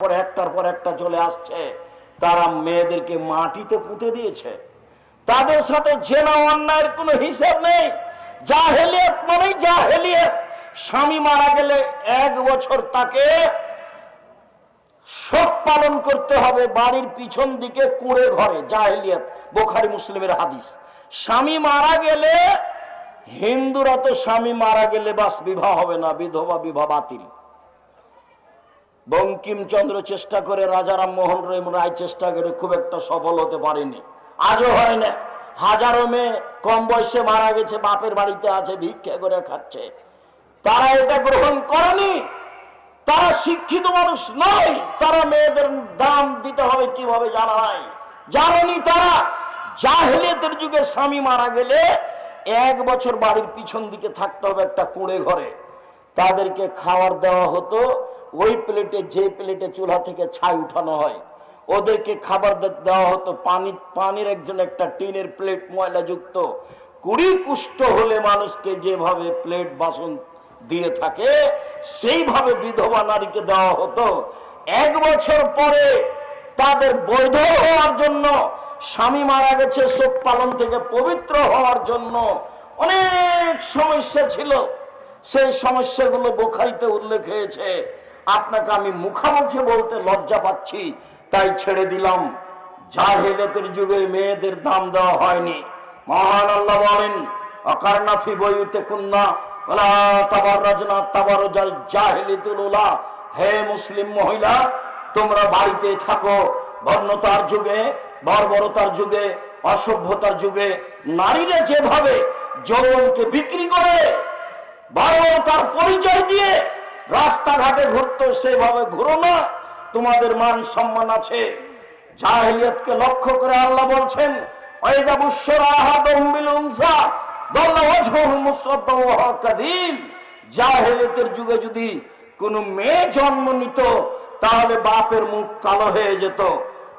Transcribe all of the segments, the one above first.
পর একটার পর একটা চলে আসছে, তারা মেয়েদেরকে মাটিতে পুঁতে দিয়েছে। তাদের সাথে জেনা অন্যায়ের কোনো হিসাব নেই। জাহেলিয়াত মানেই জাহেলিয়াত। স্বামী মারা গেলে 1 বছর তাকে শোক পালন করতে হবে বাড়ির পিছন দিকে কুঁড়ে ঘরে। জাহেলিয়াত, বুখারী মুসলিমের হাদিস। স্বামী মারা গেলে, হিন্দুরা তো স্বামী মারা গেলে বাস বিবাহ হবে না, বিধবা বিবাহ বাতিল। বঙ্কিমচন্দ্র চেষ্টা করে, রাজা রামমোহন রায় চেষ্টা করে, খুব একটা সফল হতে পারেনি, আজও হয় না। হাজারো মেয়ে কম বয়সে মারা গেছে, বাপের বাড়িতে আছে, ভিক্ষা করে খাচ্ছে। তারা এটা গ্রহণ করেনি, তারা শিক্ষিত মানুষ নয়। তারা মেয়েদের দাম দিতে হবে কিভাবে জানা নাই, জানেনি তারা। জাহেলিয়াতের যুগে স্বামী মারা গেলে 1 বছর বাড়ির পিছন দিকে থাকতে হবে একটা কুঁড়ে ঘরে। তাদেরকে খাবার দেওয়া হতো ওই প্লেটে, যে প্লেটে চুলা থেকে ছাই উঠানো হয়, ওদেরকে খাবার দেওয়া হতো পানির একটা টিনের প্লেট ময়লা যুক্ত। 20 কুষ্ঠ হলে মানুষকে যেভাবে প্লেট বাসন দিয়ে থাকে, সেইভাবে বিধবা নারীকে দেওয়া হতো। 1 বছর পরে তাদের বৈধ হওয়ার জন্য, স্বামী মারা গেছে শোক পালন থেকে পবিত্র হওয়ার জন্য অনেক সমস্যা ছিল। সেই সমস্যাগুলো বুখারীতে উল্লেখ হয়েছে। আপনাকে আমি মুখামুখি বলতে লজ্জা পাচ্ছি, তাই ছেড়ে দিলাম। জাহেলিয়াতের যুগে মেয়েদের দাম দেওয়া হয়নি। মহান আল্লাহ বলেন, অকারনা ফি বুয়ুতিকুন্না ওয়ালা তাবাররাজনা তাবারুজাল জাহিলিয়াতুল উলা। হে মুসলিম মহিলা, তোমরা বাড়িতে থাকো। বর্ণতার যুগে, বর্বরতার যুগে, অসভ্যতার যুগে নারীরা যেভাবে যৌবনকে বিক্রি করে, বর্বরতার পরিচয় দিয়ে রাস্তাঘাটে ঘুরতো, সেভাবে ঘুরো না, তোমাদের মান সম্মান আছে। জাহেলিয়াতকে লক্ষ্য করে আল্লাহ বলছেন, ওয়াইদা বুশরা আহাদুহুম বিল উনসা দাল্লা ওয়াজহুহু মুসওয়াদ্দান ওয়া হুয়া কাযীম। জাহেলিয়াতের যুগে যদি কোনো মেয়ে জন্ম নিত, তাহলে বাপের মুখ কালো হয়ে যেত।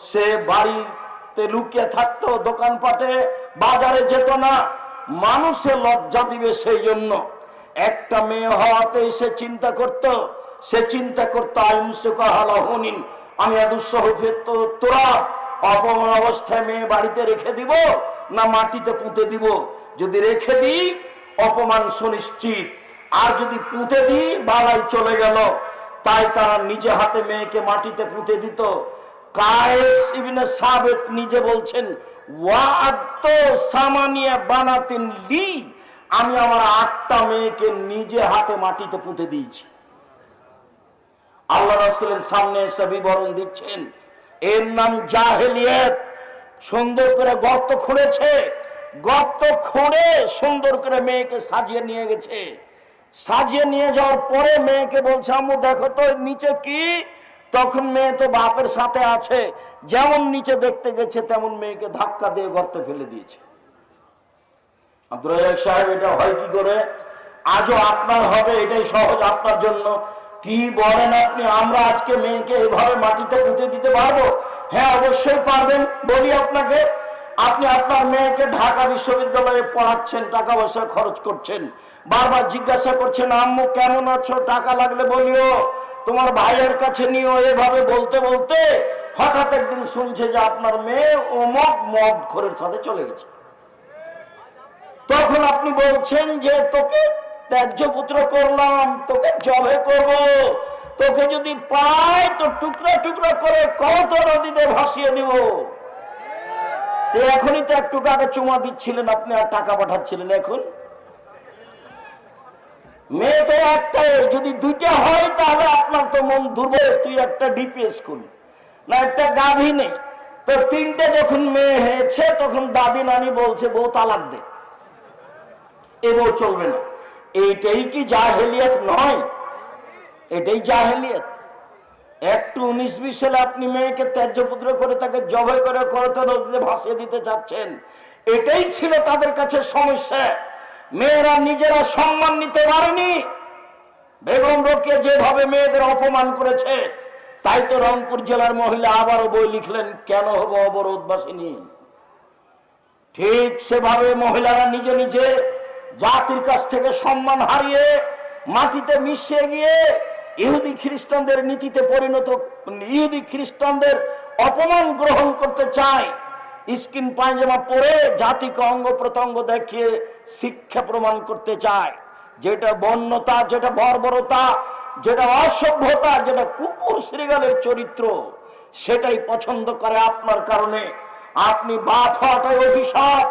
সে বাড়িতে লুকিয়ে থাকতো, দোকানপাটে বাজারে যেত না, মানুষে লজ্জা দিবে সেই জন্য। একটা মেয়ে হওয়াতে সে চিন্তা করত আইমসুকাহালাহুনিন, আমি তোরা অপমান অবস্থায় মেয়ে বাড়িতে রেখে দিব না মাটিতে পুঁতে দিব। যদি রেখে দিই অপমান সুনিশ্চিত, আর যদি পুঁতে দিই বালাই চলে গেল। তাই তারা নিজে হাতে মেয়েকে মাটিতে পুঁতে দিত। কায়েস ইবনে সাবিত নিজে বলছেন, ওয়াআদতু সামানিয়া বানাতিন লি, আমি আমার 8টা মেয়েকে নিজে হাতে মাটিতে পুঁতে দিয়েছি। আল্লাহ রাসূলের সামনে এসে বিবরণ দিচ্ছেন, এর নাম জাহেলিয়াত। সুন্দর করে গর্ত খুঁড়েছে, গর্ত খুঁড়ে সুন্দর করে মেয়েকে সাজিয়ে নিয়ে গেছে। সাজিয়ে নিয়ে যাওয়ার পরে মেয়েকে বলছে, আম্মু দেখো তো নিচে কি। তখন মেয়ে তো বাপের সাথে আছে, যেমন নিচে দেখতে গেছে তেমন মেয়েকে ধাক্কা দিয়ে গর্তে ফেলে দিয়েছে। আব্দুর রাজ্জাক সাহেব, এটা হয় কি করে? আজও আপনার হবে, এটাই সহজ আপনার জন্য। কি বলেন আপনি? আমরা আজকে মেয়েকে এভাবে মাটিতে পুঁতে দিতে পারবো? হ্যাঁ, অবশ্যই পারবেন। বলি আপনাকে, আপনি আপনার মেয়েকে ঢাকা বিশ্ববিদ্যালয়ে পড়াচ্ছেন, টাকা পয়সা খরচ করছেন, বারবার জিজ্ঞাসা করছেন, আম্মু কেমন আছো, টাকা লাগলে বলিও, তোমার ভাইয়ের কাছে নিও। এভাবে বলতে বলতে হঠাৎ একদিন শুনছে যে আপনার মেয়ে অমুক মদখোরের সাথে চলে গেছে। তখন আপনি বলছেন যে তোকে ত্যায্য পুত্র করলাম, তোকে জবে করব, তোকে যদি পাই তো টুকরা টুকরা করে কত নদীতে ভাসিয়ে দিব। তো এখনই তো একটু আগে চুমা দিচ্ছিলেন আপনি, আর টাকা পাঠাচ্ছিলেন। এখন মেয়ে তো একটাই, যদি 2টা হয় তাহলে আপনার তো মন দুর্বল। তুই একটা ডিপি স্কুল না, একটা গাভী নেই, তো 3টে যখন মেয়ে হয়েছে তখন দাদি নানি বলছে বউ তালাক দে, এ বউ চলবে না। এইটাই কি জাহেলিয়াত নয়? এটাই জাহেলিয়াত। একটু 19-20 সালে আপনি মেয়েকে ত্যায্য পুত্র করে তাকে জবাই করে কত নদীতে ভাসিয়ে দিতে চাচ্ছেন। এটাই ছিল তাদের কাছে সমস্যা। মেয়েরা নিজেরা সম্মান নিতে পারেনি। বেগম রোকেয়া যেভাবে মেয়েদের অপমান করেছে, তাই তো রংপুর জেলার মহিলা আবারও বই লিখলেন, কেন হবো অবরোধবাসিনী। ঠিক সেভাবে মহিলারা নিজে নিজে জাতির কাছ থেকে সম্মান হারিয়ে মাটিতে মিশে গিয়ে ইহুদি খ্রিস্টানদের নীতিতে পরিণত, ইহুদি খ্রিস্টানদের অপমান গ্রহণ করতে চায়, স্কিন পায়জামা পরে জাতিকে অঙ্গ প্রত্যঙ্গ দেখিয়ে শিক্ষা প্রমাণ করতে চায়, যেটা বন্যতা, যেটা বর্বরতা, যেটা অসভ্যতা, যেটা কুকুর শ্রীগালের চরিত্র, সেটাই পছন্দ করে আপনার কারণে। আপনি বাপ হওয়াটাই অভিশাপ।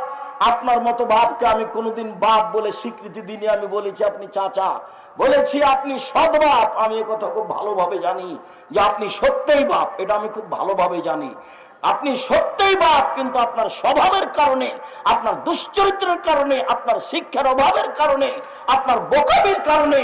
আপনার মতো বাপকে আমি কোনোদিন বাপ বলে স্বীকৃতি দিইনি। আমি বলেছি আপনি চাচা, বলেছি আপনি সৎ বাপ। আমি এ কথা খুব ভালোভাবে জানি যে আপনি সত্যই বাপ, এটা আমি খুব ভালোভাবে জানি। আপনি সত্যই বাপ, কিন্তু আপনার স্বভাবের কারণে, আপনার দুশ্চরিত্রের কারণে, আপনার শিক্ষার অভাবের কারণে, আপনার বোকামির কারণে